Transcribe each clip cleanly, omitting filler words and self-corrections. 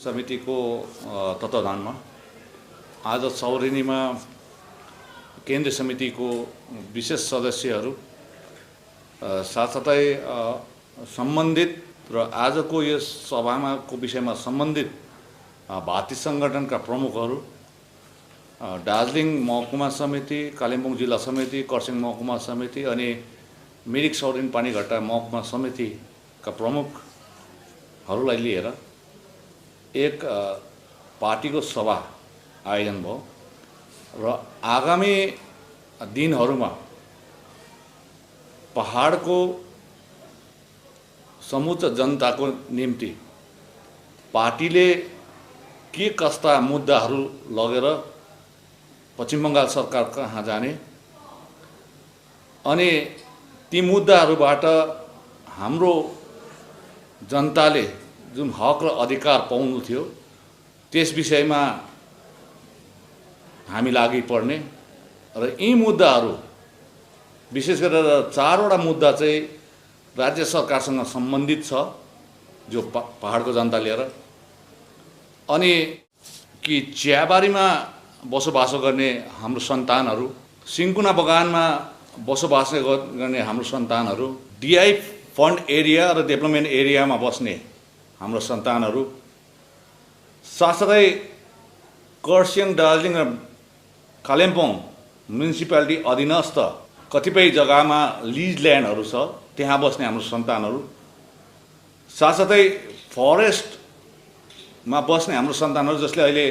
समितिको तत्वावधानमा आज चौरेनीमा केन्द्रीय समितिको विशेष सदस्यहरू साथसाथै सम्बन्धित र आजको यस सभामा को विषयमा सम्बन्धित भातृ सङ्गठनका प्रमुखहरू दार्जिलिङ महकुमा समिति, कालिम्पोङ जिल्ला समिति, खरसाङ महकुमा समिति अनि मिरिक सौरेनी पानीघट्टा महकुमा समितिका प्रमुखहरूलाई लिएर एक पार्टीको सभा आयोजन भयो र आगामी दिनहरूमा पहाडको समुच्च जनताको निम्ति पार्टीले के कस्ता मुद्दाहरू लगेर पश्चिम बङ्गाल सरकार कहाँ जाने अनि ती मुद्दाहरूबाट हाम्रो जनताले जुन हक र अधिकार पाउनु थियो त्यस विषयमा हामी लागि पर्ने र यी मुद्दाहरू विशेष गरेर चारवटा मुद्दा चाहिँ राज्य सरकारसँग सम्बन्धित छ जो पहाडको जनता लिएर अनि कि चियाबारीमा बसोबासो गर्ने हाम्रो सन्तानहरू, सिन्कोना बगानमा बसोबासो गर्ने हाम्रो सन्तानहरू, डिआई फन्ड एरिया र डेभलपमेन्ट एरियामा बस्ने हाम्रो सन्तानहरू, साथसाथै खरसाङ, दार्जिलिङ र कालिम्पोङ म्युनिसिपालिटी अधीनस्थ कतिपय जग्गामा लिज ल्यान्डहरू छ त्यहाँ बस्ने हाम्रो सन्तानहरू, साथसाथै फरेस्टमा बस्ने हाम्रो सन्तानहरू जसले अहिले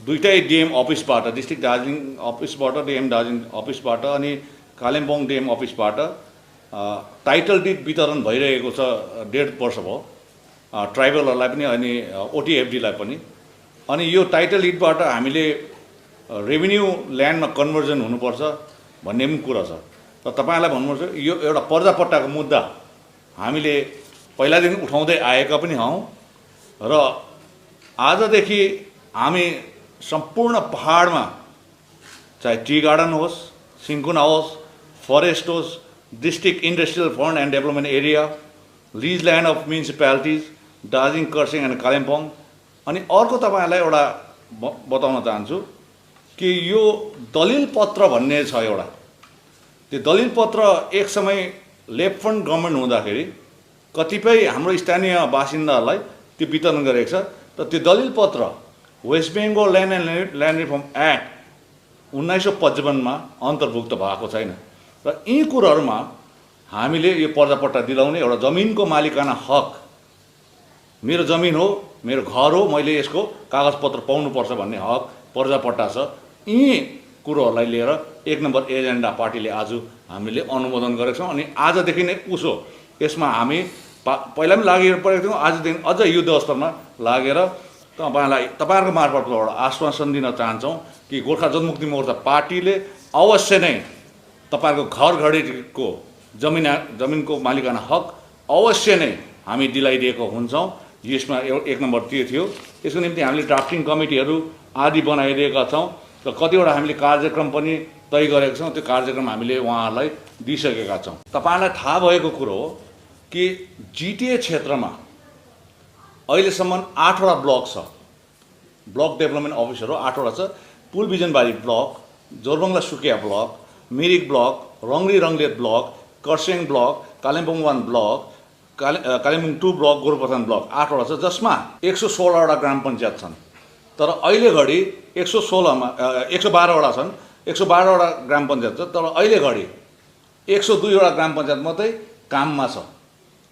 दुईटै डिएम अफिसबाट, डिस्ट्रिक्ट दार्जिलिङ अफिसबाट, डिएम दार्जिलिङ अफिसबाट अनि कालिम्पोङ डिएम अफिसबाट टाइटल डिड वितरण भइरहेको छ। 1.5 वर्ष भयो ट्राइबलहरूलाई पनि अनि ओटिएफडीलाई पनि। अनि यो टाइटल डिडबाट हामीले रेभिन्यू ल्यान्डमा कन्भर्जन हुनुपर्छ भन्ने पनि कुरा छ र तपाईँलाई भन्नुपर्छ यो एउटा पर्जापट्टाको मुद्दा हामीले पहिलादेखि उठाउँदै आएका पनि हौँ र आजदेखि हामी सम्पूर्ण पहाडमा चाहे टी गार्डन होस्, सिन्कोना होस्, फरेस्ट होस्, district industrial fund and development area, lease land of municipalities Darjeeling, Kurseong and Kalimpong. अनि अर्को तपाईँहरूलाई एउटा बताउन चाहन्छु कि यो दलिल पत्र भन्ने छ एउटा, त्यो दलिल पत्र एक समय लेफ्ट फ्रन्ट गभर्मेन्ट हुँदाखेरि कतिपय हाम्रो स्थानीय बासिन्दाहरूलाई त्यो वितरण गरेको छ। तर त्यो दलिल पत्र West Bengal land and land reform act 1955 मा अन्तर्भुक्त भएको छैन र यी कुराहरूमा हामीले यो पर्जापट्टा दिलाउने एउटा जमिनको मालिकाना हक, मेरो जमिन हो, मेरो घर हो, मैले यसको कागजपत्र पाउनुपर्छ भन्ने हक, पर्जापट्टा छ। यी कुरोहरूलाई लिएर 1 नम्बर एजेन्डा पार्टीले आज हामीले अनुमोदन गरेका छौँ। अनि आजदेखि नै उसो यसमा हामी पहिला पनि लागिपरेको थियौँ, आजदेखि अझ युद्ध स्तरमा लागेर तपाईँहरूको मार्फत एउटा आश्वासन दिन चाहन्छौँ कि गोर्खा जनमुक्ति मोर्चा पार्टीले अवश्य नै तपाईँहरूको घर घडीको जमिनको मालिकाना हक अवश्य नै हामी दिलाइदिएको हुन्छौँ। यसमा 1 नम्बर त्यो थियो। यसको निम्ति हामीले ड्राफ्टिङ कमिटीहरू आदि बनाइदिएका छौँ र कतिवटा हामीले कार्यक्रम पनि तय गरेका छौँ। त्यो कार्यक्रम हामीले उहाँहरूलाई दिइसकेका छौँ। तपाईँलाई थाहा भएको कुरो हो कि जिटिए क्षेत्रमा अहिलेसम्म 8वटा ब्लक छ, ब्लक डेभलपमेन्ट अफिसहरू 8वटा छ। Pul Bijanbari block, Jorebunglow Sukhia block, Mirik block, Rangli Rangliot block, Kurseong block, Kalimpong 1 block, Kalimpong 2 block, Gorubathan block 8वटा छ, जसमा 116वटा ग्राम पञ्चायत छन्। तर अहिले घडी 112वटा छन्, 112वटा ग्राम पञ्चायत छ। तर अहिले घडी 102वटा ग्राम पञ्चायत मात्रै काममा छ।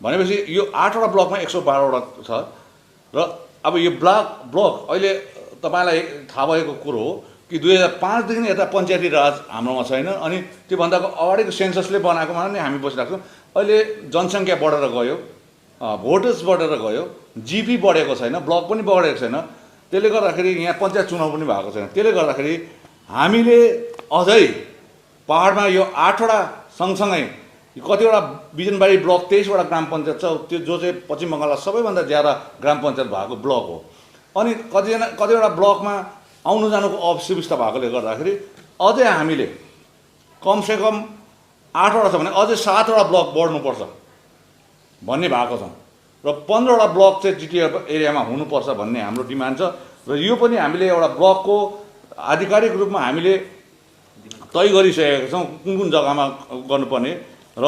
भनेपछि यो 8वटा ब्लकमा 112वटा छ र अब यो ब्लक अहिले तपाईँलाई थाहा भएको कुरो हो कि 2005 देखि यता पञ्चायती राज हाम्रोमा छैन। अनि त्योभन्दा अगाडिको सेन्ससले बनाएकोमा नै हामी बसिरहेको छौँ। अहिले जनसङ्ख्या बढेर गयो, भोटर्स बढेर गयो, जिपी बढेको छैन, ब्लक पनि बढेको छैन। त्यसले गर्दाखेरि यहाँ पञ्चायत चुनाव पनि भएको छैन। त्यसले गर्दाखेरि हामीले अझै पहाडमा यो 8वटा सँगसँगै कतिवटा बिजनबारी ब्लक 23वटा ग्राम पञ्चायत छ, त्यो जो चाहिँ पश्चिम बङ्गालमा सबैभन्दा ज्यादा ग्राम पञ्चायत भएको ब्लक हो। अनि कतिवटा ब्लकमा आउनु जानुको असुविस्ता भएकोले गर्दाखेरि अझै हामीले कमसेकम 8वटा छ भने अझै 7वटा ब्लक बढ्नुपर्छ भन्ने भएको छ। र 15वटा ब्लक चाहिँ जिटिए एरियामा हुनुपर्छ भन्ने हाम्रो डिमान्ड छ र यो पनि हामीले एउटा ब्लकको आधिकारिक रूपमा हामीले तय गरिसकेका छौँ कुन कुन जग्गामा गर्नुपर्ने र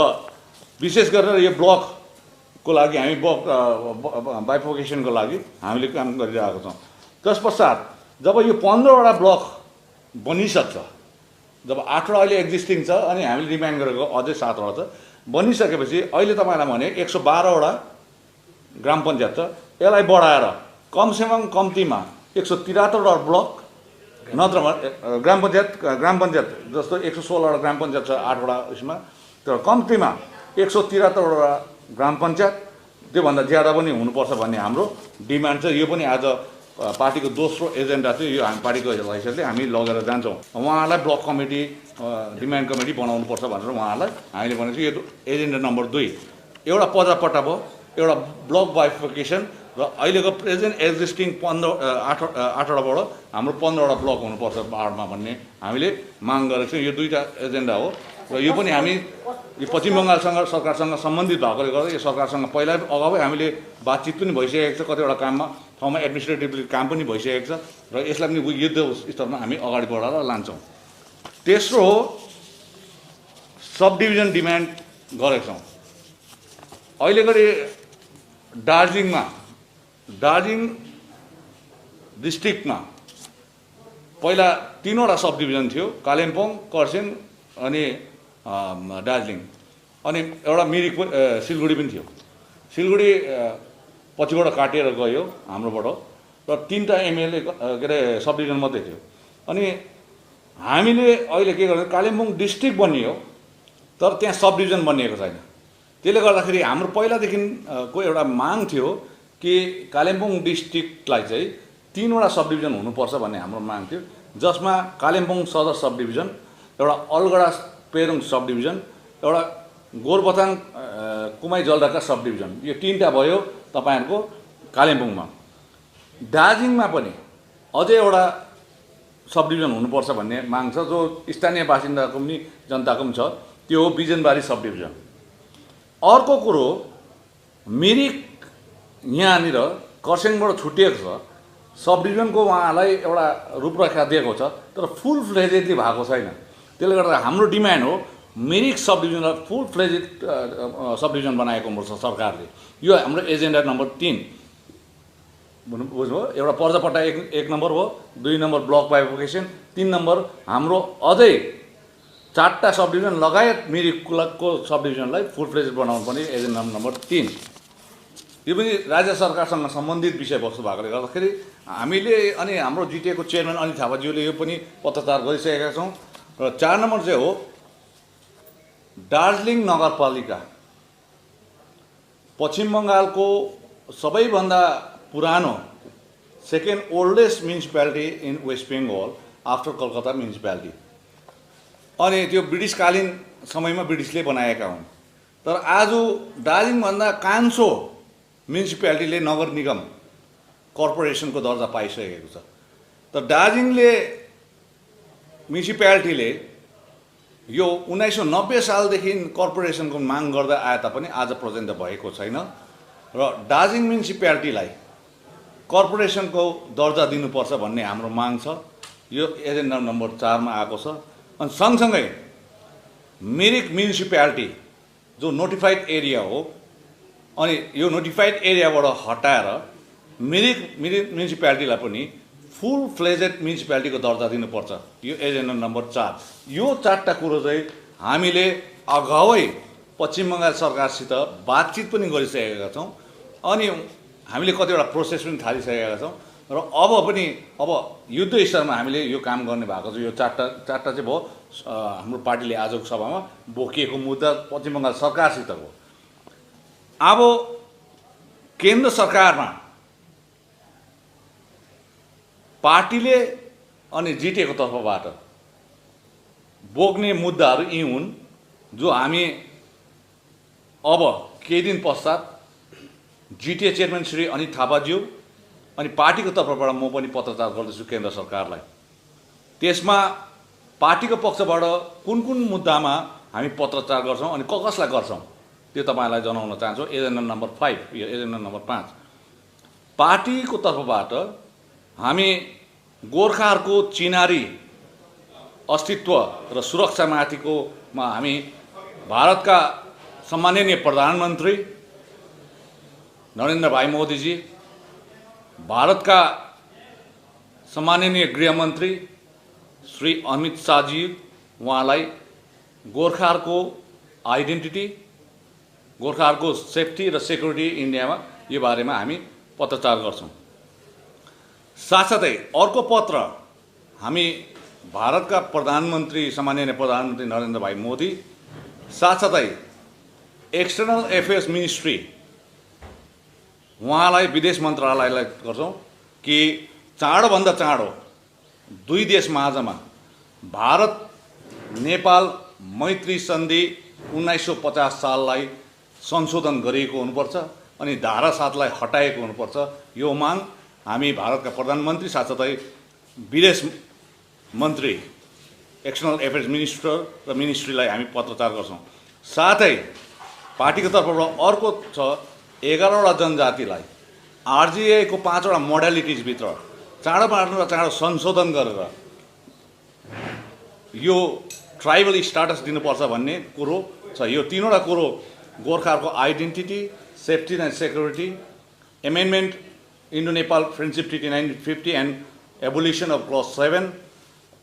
विशेष गरेर यो ब्लकको लागि हामी बाइफोकेसनको लागि हामीले काम गरिरहेका छौँ। तत्पश्चात जब यो 15वटा ब्लक बनिसक्छ, जब 8वटा अहिले एक्जिस्टिङ छ अनि हामीले डिमान्ड गरेको अझै 7वटा छ, बनिसकेपछि अहिले तपाईँलाई भने 112वटा ग्राम पञ्चायत छ, यसलाई बढाएर कमसेकम कम्तीमा 173वटा ब्लक नत्र ग्राम पञ्चायत जस्तो 116वटा ग्राम पञ्चायत छ 8वटा उसमा, तर कम्तीमा 173वटा ग्राम पञ्चायत त्योभन्दा ज्यादा पनि हुनुपर्छ भन्ने हाम्रो डिमान्ड छ। यो पनि आज पार्टीको दोस्रो एजेन्डा चाहिँ यो हामी पार्टीको हैसियतले हामी लगेर जान्छौँ। उहाँहरूलाई ब्लक कमिटी डिमान्ड कमिटी बनाउनुपर्छ भनेर उहाँहरूलाई हामीले भनेको यो एजेन्डा नम्बर 2 एउटा पजापट्टा भयो, एउटा ब्लक बाइफिकेसन र अहिलेको प्रेजेन्ट एक्जिस्टिङ 8वटाबाट हाम्रो 15वटा ब्लक हुनुपर्छ पाहाडमा भन्ने हामीले माग गरेको छौँ। यो दुईवटा एजेन्डा हो र यो पनि हामी यो पश्चिम बङ्गालसँग सरकारसँग सम्बन्धित भएकोले गर्दा यो सरकारसँग पहिला अगावै हामीले बातचित पनि भइसकेको छ, कतिवटा काममा ठाउँमा एडमिनिस्ट्रेटिभली काम पनि भइसकेको छ र यसलाई पनि युद्ध स्तरमा हामी अगाडि बढाएर लान्छौँ। तेस्रो हो सब डिभिजन डिमान्ड गरेका छौँ। अहिले घडी दार्जिलिङ डिस्ट्रिक्टमा पहिला 3वटा सब डिभिजन थियो, कालिम्पोङ, खरसाङ अनि दार्जिलिङ, अनि एउटा मिरिक सिलगढी पनि थियो। सिलगढी पछिबाट काटिएर गयो हाम्रोबाट र 3टा एमएलए के अरे सब डिभिजन मात्रै थियो। अनि हामीले अहिले के गर्छौँ, कालिम्पोङ डिस्ट्रिक्ट बनियो तर त्यहाँ सब डिभिजन बनिएको छैन। त्यसले गर्दाखेरि हाम्रो पहिलादेखिको एउटा माग थियो कि कालिम्पोङ डिस्ट्रिक्टलाई चाहिँ 3वटा सब डिभिजन हुनुपर्छ भन्ने हाम्रो माग थियो, जसमा कालिम्पोङ सदर सब डिभिजन, एउटा अलगढा पेरुङ सब डिभिजन, एउटा गोरबथान कुमाई जलढका सब डिभिजन, यो 3टा भयो तपाईँहरूको कालिम्पोङमा। दार्जिलिङमा पनि अझै एउटा सब डिभिजन हुनुपर्छ भन्ने माग छ, जो स्थानीय बासिन्दाको पनि जनताको पनि छ, त्यो हो बिजनबारी सब डिभिजन। अर्को कुरो मिरिक यहाँनिर खरसाङबाट छुटिएको छ, सब डिभिजनको उहाँलाई एउटा रूपरेखा दिएको छ तर फुल फ्लेजेडली भएको छैन। त्यसले गर्दा हाम्रो डिमान्ड हो मिरिक सब डिभिजनलाई फुल फ्लेजेड सब डिभिजन बनाएको हुनुपर्छ सरकारले। यो हाम्रो एजेन्डा नम्बर 3 बुझ्नुभयो। एउटा पर्जापट्टा 1 नम्बर हो, 2 नम्बर ब्लक बाइफिकेसन, 3 नम्बर हाम्रो अझै 4टा सब डिभिजन लगायत मिरिकको सब डिभिजनलाई फुल फ्लेजेड बनाउनु पर्ने एजेन्डा नम्बर 3। यो पनि राज्य सरकारसँग सम्बन्धित विषयवस्तु भएकोले गर्दाखेरि हामीले अनि हाम्रो जिटिएको चेयरम्यान अनिल थापाज्यूले यो पनि पत्रचार गरिसकेका छौँ। र 4 नम्बर चाहिँ हो दार्जिलिङ नगरपालिका पश्चिम बङ्गालको सबैभन्दा पुरानो second oldest municipality in West Bengal after Calcutta municipality. अनि त्यो ब्रिटिसकालीन समयमा ब्रिटिसले बनाएका हुन्, तर आज दार्जिलिङभन्दा कान्छो म्युनिसिपालिटीले नगर निगम कर्पोरेसनको दर्जा पाइसकेको छ। तर दार्जिलिङले म्युनिसिपालिटीले यो 1990 सालदेखि कर्पोरेसनको माग गर्दै आए तापनि आज पर्यन्त भएको छैन र दार्जिलिङ म्युनिसिपालिटीलाई कर्पोरेसनको दर्जा दिनुपर्छ भन्ने हाम्रो माग छ। यो एजेन्डा नम्बर 4 मा आएको छ। अनि सँगसँगै मिरिक म्युनिसिपालिटी जो नोटिफाइड एरिया हो, अनि यो नोटिफाइड एरियाबाट हटाएर मिरिक म्युनिसिपालिटीलाई पनि फुल फ्लेजेड म्युनिसिपालिटीको दर्जा दिनुपर्छ। यो एजेन्डा नम्बर 4। यो 4टा कुरो चाहिँ हामीले अगावै पश्चिम बङ्गाल सरकारसित बातचित पनि गरिसकेका छौँ अनि हामीले कतिवटा प्रोसेस पनि थालिसकेका छौँ र अब युद्ध स्तरमा हामीले यो काम गर्ने भएको छ। यो 4टा चाहिँ भयो हाम्रो पार्टीले आजको सभामा बोकिएको मुद्दा पश्चिम बङ्गाल सरकारसितको। अब केन्द्र सरकारमा पार्टीले अनि जिटिएको तर्फबाट बोक्ने मुद्दाहरू यी हुन्, जो हामी अब केही दिन पश्चात जिटिए चेयरम्यान श्री अनिल थापाज्यू अनि पार्टीको तर्फबाट म पनि पत्रचार गर्दैछु केन्द्र सरकारलाई। त्यसमा पार्टीको पक्षबाट कुन कुन मुद्दामा हामी पत्रचार गर्छौँ अनि कसलाई गर्छौँ त्यो तपाईलाई जनाउन चाहन्छु। एजेन्डा नम्बर 5, यो एजेन्डा नम्बर 5 पार्टीको तर्फबाट हामी गोर्खाहरूको चिनारी अस्तित्व र सुरक्षामाथिकोमा हामी भारतका सम्माननीय प्रधानमन्त्री नरेन्द्र भाइ मोदीजी, भारतका सम्माननीय गृहमन्त्री श्री अमित शाहजी, उहाँलाई गोर्खाहरूको आइडेन्टिटी, गोर्खाहरूको सेफ्टी र सेक्युरिटी इन्डियामा यो बारेमा हामी पत्रचार गर्छौँ। साथसाथै अर्को पत्र हामी भारतका प्रधानमन्त्री सम्माननीय प्रधानमन्त्री नरेन्द्र भाइ मोदी, साथसाथै एक्सटर्नल अफेयर्स मिनिस्ट्री उहाँलाई विदेश मन्त्रालयलाई गर्छौँ कि चाँडोभन्दा चाँडो दुई देश माझमा भारत नेपाल मैत्री सन्धि 1950 साललाई संशोधन गरिएको हुनुपर्छ अनि धारा 7 लाई हटाएको हुनुपर्छ। यो माग हामी भारतका प्रधानमन्त्री साथसाथै विदेश मन्त्री एक्सटर्नल अफेयर्स मिनिस्टर र मिनिस्ट्रीलाई हामी पत्रचार गर्छौँ। साथै पार्टीको तर्फबाट अर्को छ 11वटा जनजातिलाई आरजीए को 5वटा मोडालिटिजभित्र चाँडोभन्दा चाँडो संशोधन गरेर यो ट्राइबल स्टाटस दिनुपर्छ भन्ने कुरो छ। यो तीनवटा कुरो गोर्खाहरूको identity, safety and security, amendment Indo Nepal friendship treaty 1950 and abolition of clause 7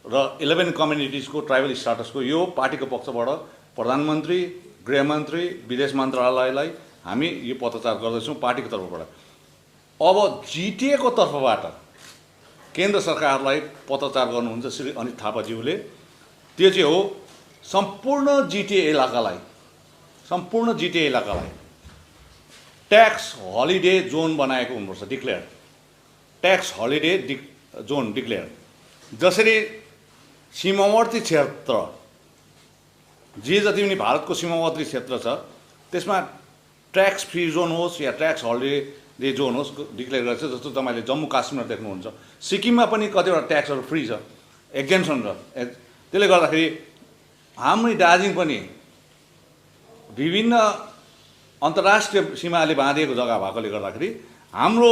र 11 कम्युनिटिजको ट्राइबल स्टाटसको यो पार्टीको पक्षबाट प्रधानमन्त्री, गृहमन्त्री, विदेश मन्त्रालयलाई हामी यो पत्रचार गर्दैछौँ पार्टीको तर्फबाट। अब जिटिए को तर्फबाट केन्द्र सरकारलाई पत्रचार गर्नुहुन्छ श्री अनित थापाज्यूले। त्यो चाहिँ हो सम्पूर्ण जिटिए इलाकालाई ट्याक्स हलिडे जोन बनाएको हुनुपर्छ, declare tax holiday John declare. जसरी सीमावर्ती क्षेत्र जे जति पनि भारतको सीमावर्ती क्षेत्र छ त्यसमा ट्याक्स फ्री जोन होस् या ट्याक्स हलिडे जोन होस् डिक्लेयर गरेको छ। जस्तो तपाईले जम्मू काश्मीर देख्नुहुन्छ, सिक्किममा पनि कतिवटा ट्याक्सहरू फ्री छ, एक्जेम्सन छ। त्यसले गर्दाखेरि हाम्रो दार्जिलिङ पनि विभिन्न अन्तर्राष्ट्रिय सीमाले बाँधिएको जग्गा भएकोले गर्दाखेरि हाम्रो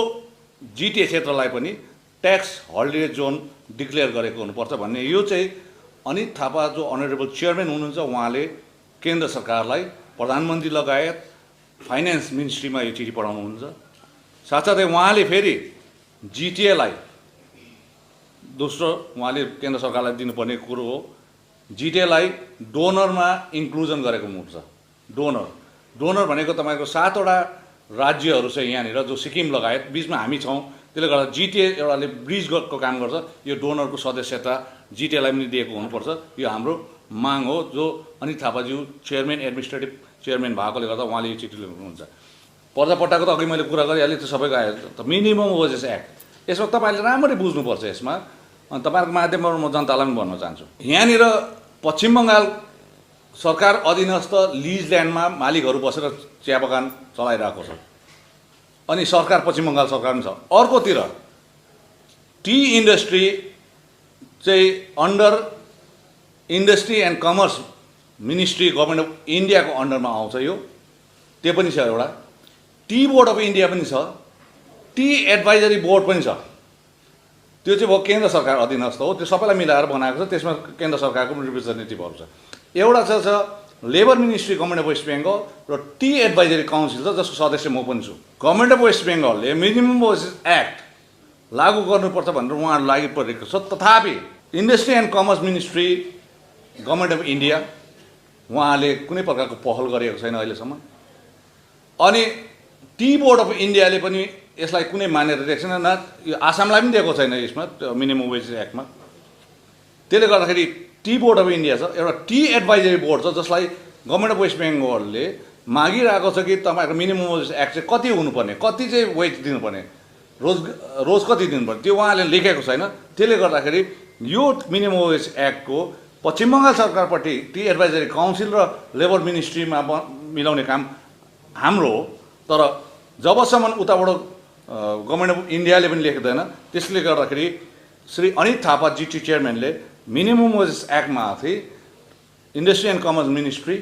जिटिए क्षेत्रलाई पनि ट्याक्स हलिडे जोन डिक्लेयर गरेको हुनुपर्छ भन्ने यो चाहिँ अनित थापा जो अनरेबल चेयरम्यान हुनुहुन्छ उहाँले केन्द्र सरकारलाई, प्रधानमन्त्री लगायत फाइनेन्स मिनिस्ट्रीमा यो चिठी पठाउनुहुन्छ। साथसाथै उहाँले फेरि जिटिएलाई दोस्रो उहाँले केन्द्र सरकारलाई दिनुपर्ने कुरो हो जिटिएलाई डोनरमा इन्क्लुजन गरेको हुनुपर्छ। डोनर भनेको तपाईँको 7वटा राज्यहरू छ यहाँनिर, जो सिक्किम लगायत बिचमा हामी छौँ। त्यसले गर्दा जिटिए एउटाले ब्रिजको काम गर्छ। यो डोनरको सदस्यता जिटिएलाई पनि दिएको हुनुपर्छ। यो हाम्रो माग हो, जो अनित थापाज्यू चेयरम्यान, एडमिनिस्ट्रेटिभ चेयरम्यान भएकोले गर्दा उहाँले यो चिठी लेख्नुहुन्छ। पर्दापट्टाको त अघि मैले कुरा गरिहालेँ, त्यो सबैको आयो। त मिनिमम वेजेस एक्ट, यसमा तपाईँले राम्ररी बुझ्नुपर्छ। यसमा अनि तपाईँहरूको माध्यमबाट म जनतालाई पनि भन्न चाहन्छु, यहाँनिर पश्चिम बङ्गाल सरकार अधीनस्थ लिज ल्यान्डमा मालिकहरू बसेर चिया बगान चलाइरहेको छ अनि सरकार पश्चिम बङ्गाल सरकार पनि छ। अर्कोतिर टी इन्डस्ट्री चाहिँ under industry and commerce ministry government of इन्डियाको अन्डरमा आउँछ। यो त्यो पनि छ एउटा। टी बोर्ड अफ इन्डिया पनि छ, टी एडभाइजरी बोर्ड पनि छ। त्यो चाहिँ भयो केन्द्र सरकार अधीनस्थ हो, त्यो सबैलाई मिलाएर बनाएको छ। त्यसमा केन्द्र सरकारको पनि रिप्रेजेन्टेटिभहरू छ। एउटा छ labour ministry government of West Bengal र टी एडभाइजरी काउन्सिल छ, जसको सदस्य म पनि छु। गभर्मेन्ट अफ वेस्ट बेङ्गलले मिनिमम वेजेस एक्ट लागू गर्नुपर्छ भनेर उहाँहरू लागि परेको छ। तथापि industry and commerce ministry government of India उहाँले कुनै प्रकारको पहल गरेको छैन अहिलेसम्म। अनि टी बोर्ड अफ इन्डियाले पनि यसलाई कुनै मान्यता दिएको छैन, न यो आसामलाई पनि दिएको छैन यसमा मिनिमम वेजेस एक्टमा। त्यसले गर्दाखेरि टी बोर्ड अफ इन्डिया छ, एउटा टी एडभाइजरी बोर्ड छ, जसलाई गभर्मेन्ट अफ वेस्ट बेङ्गलले मागिरहेको छ कि तपाईँहरूको मिनिमम वेजेस एक्ट चाहिँ कति हुनुपर्ने, कति चाहिँ वेज दिनुपर्ने, रोज कति दिनुपर्ने, त्यो उहाँले लेखेको छैन। त्यसले गर्दाखेरि यो मिनिमम वेज एक्टको पश्चिम बङ्गाल सरकारपट्टि टी एडभाइजरी काउन्सिल र लेबर मिनिस्ट्रीमा मिलाउने काम हाम्रो हो। तर जबसम्म उताबाट गभर्मेन्ट अफ इन्डियाले पनि लेख्दैन, त्यसले गर्दाखेरि श्री अनित थापा जिटी चेयरम्यानले मिनिमम वेजेस एक्टमाथि industry and commerce ministry,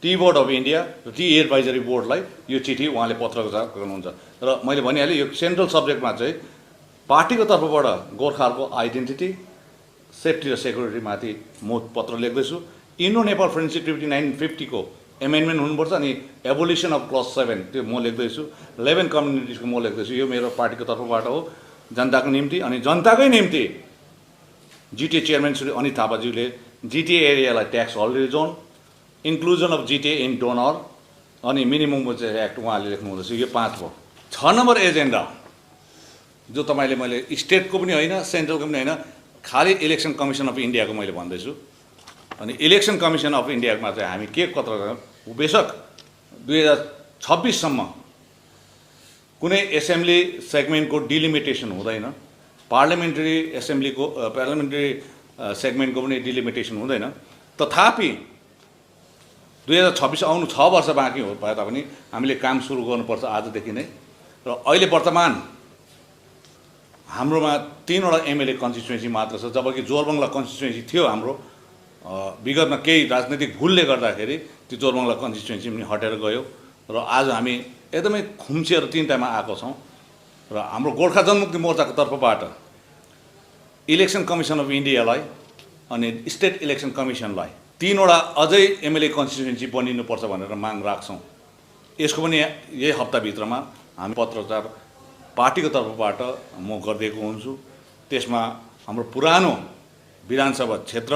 tea board of India र टी एडभाइजरी बोर्डलाई यो चिठी उहाँले पत्रचार गर्नुहुन्छ। र मैले भनिहालेँ यो सेन्ट्रल सब्जेक्टमा चाहिँ पार्टीको तर्फबाट गोर्खाहरूको आइडेन्टिटी, सेफ्टी र सेक्युरिटीमाथि म पत्र लेख्दैछु। इन्डो नेपाल फ्रेन्डसिप ट्रिटी 1950 को एमेन्डमेन्ट हुनुपर्छ अनि एबोलिसन अफ क्लज 7 त्यो म लेख्दैछु। 11 कम्युनिटिजको म लेख्दैछु। यो मेरो पार्टीको तर्फबाट हो, जनताको निम्ति। अनि जनताकै निम्ति जिटिए चेयरम्यान श्री अनित थापाज्यूले जिटिए एरियालाई tax holiday zone, inclusion of GTA in DoNER अनि मिनिमम वेज एक्ट उहाँले लेख्नु हुँदैछ। यो 5 हो। 6 नम्बर एजेन्डा जो तपाईँले मैले स्टेटको पनि होइन, सेन्ट्रलको पनि होइन, खालि इलेक्सन कमिसन अफ इन्डियाको मैले भन्दैछु। अनि इलेक्सन कमिसन अफ इन्डियामा चाहिँ हामी के पत्र गर्छौँ, बेसक 2026 सम्म कुनै एसेम्ब्ली सेगमेन्टको डिलिमिटेसन हुँदैन, पार्लियामेन्ट्री सेगमेन्टको पनि डिलिमिटेसन हुँदैन। तथापि 2026 आउनु 6 वर्ष बाँकी हो भए तापनि हामीले काम सुरु गर्नुपर्छ आजदेखि नै। र अहिले वर्तमान हाम्रोमा 3वटा एमएलए कन्स्टिट्युएन्सी मात्र छ, जबकि जोरबङ्गला कन्स्टिट्युएन्सी थियो हाम्रो। विगतमा केही राजनैतिक भुलले गर्दाखेरि त्यो जोरबङ्गला कन्स्टिट्युएन्सी पनि हटेर गयो र आज हामी एकदमै खुम्चिएर 3टामा आएको छौँ। र हाम्रो गोर्खा जनमुक्ति मोर्चाको तर्फबाट इलेक्सन कमिसन अफ इन्डियालाई अनि स्टेट इलेक्सन कमिसनलाई 3वटा अझै एमएलए कन्स्टिट्युएन्सी बनिनुपर्छ भनेर माग राख्छौँ। यसको पनि यही हप्ताभित्रमा हामी पत्रचार पार्टीको तर्फबाट म गरिदिएको हुन्छु। त्यसमा हाम्रो पुरानो विधानसभा क्षेत्र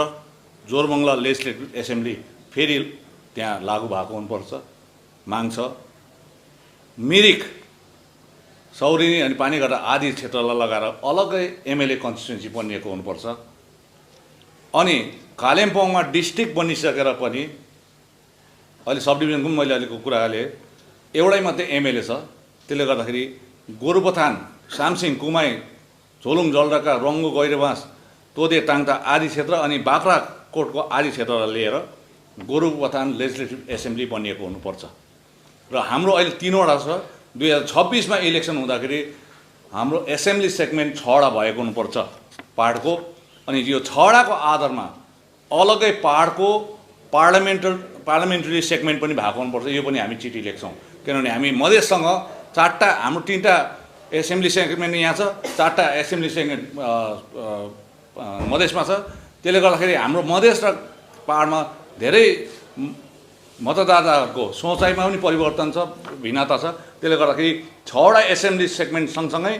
जोरबङ्गला लेजिस्लेटिभ एसेम्ब्ली फेरि त्यहाँ लागू भएको हुनुपर्छ माग छ। मिरिक, सौरेनी अनि पानीघाटा आदि क्षेत्रलाई लगाएर अलग्गै एमएलए कन्स्टिट्युएन्सी बनिएको हुनुपर्छ। अनि कालिम्पोङमा डिस्ट्रिक्ट बनिसकेर पनि अहिले सब डिभिजनको पनि मैले अहिलेको कुरा हालेँ, एउटै मात्रै एमएलए छ। त्यसले गर्दाखेरि गोरुबथान, सामसिङ, कुमाई, झोलुङ, जलढका, रङ्गू, गैरेबास, तोदे, टाङटा आदि क्षेत्र अनि बाख्राकोटको आदि क्षेत्रलाई लिएर गोरुबथान लेजिस्लेटिभ एसेम्ब्ली बनिएको हुनुपर्छ। र हाम्रो अहिले 3वटा छ। 2026 मा इलेक्सन हुँदाखेरि हाम्रो एसेम्ब्ली सेगमेन्ट 6वटा भएको हुनुपर्छ पाहाडको। अनि यो 6वटाको आधारमा अलग्गै पाहाडको पार्लियामेन्ट्री सेगमेन्ट पनि भएको हुनुपर्छ। यो पनि हामी चिठी लेख्छौँ, किनभने हामी मधेससँग 4टा, हाम्रो 3टा एसेम्ब्ली सेगमेन्ट यहाँ छ, 4टा एसेम्ब्ली सेगमेन्ट मधेसमा छ। त्यसले गर्दाखेरि हाम्रो मधेस र पाहाडमा धेरै मतदाताहरूको सोचाइमा पनि परिवर्तन छ, भिन्नता छ। त्यसले गर्दाखेरि 6वटा एसेम्ब्ली सेगमेन्ट सँगसँगै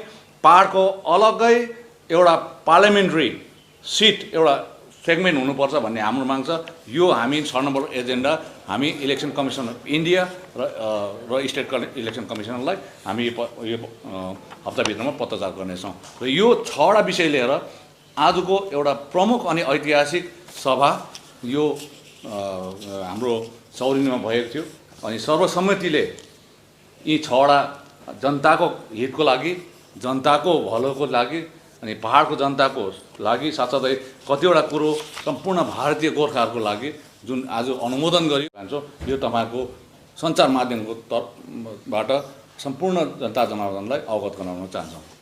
पाहाडको अलग्गै एउटा पार्लियामेन्ट्री सिट एउटा सेगमेन्ट हुनुपर्छ भन्ने हाम्रो माग छ। यो हामी 6 नम्बर एजेन्डा हामी इलेक्सन कमिसन अफ इन्डिया र स्टेट इलेक्सन कमिसनलाई हामी यो हप्ताभित्रमा पत्रचार गर्नेछौँ। र यो 6वटा विषय लिएर आजको एउटा प्रमुख अनि ऐतिहासिक सभा यो हाम्रो सौरेनीमा भएको थियो। अनि सर्वसम्मतिले यी 6वटा जनताको हितको लागि, जनताको भलोको लागि अनि पहाडको जनताको लागि साथसाथै कतिवटा कुरो सम्पूर्ण भारतीय गोर्खाहरूको लागि जुन आज अनुमोदन गरियो भन्छौँ, यो तपाईँको सञ्चार माध्यमको तर्फबाट सम्पूर्ण जनता जनार्दनलाई अवगत गराउन चाहन्छौँ।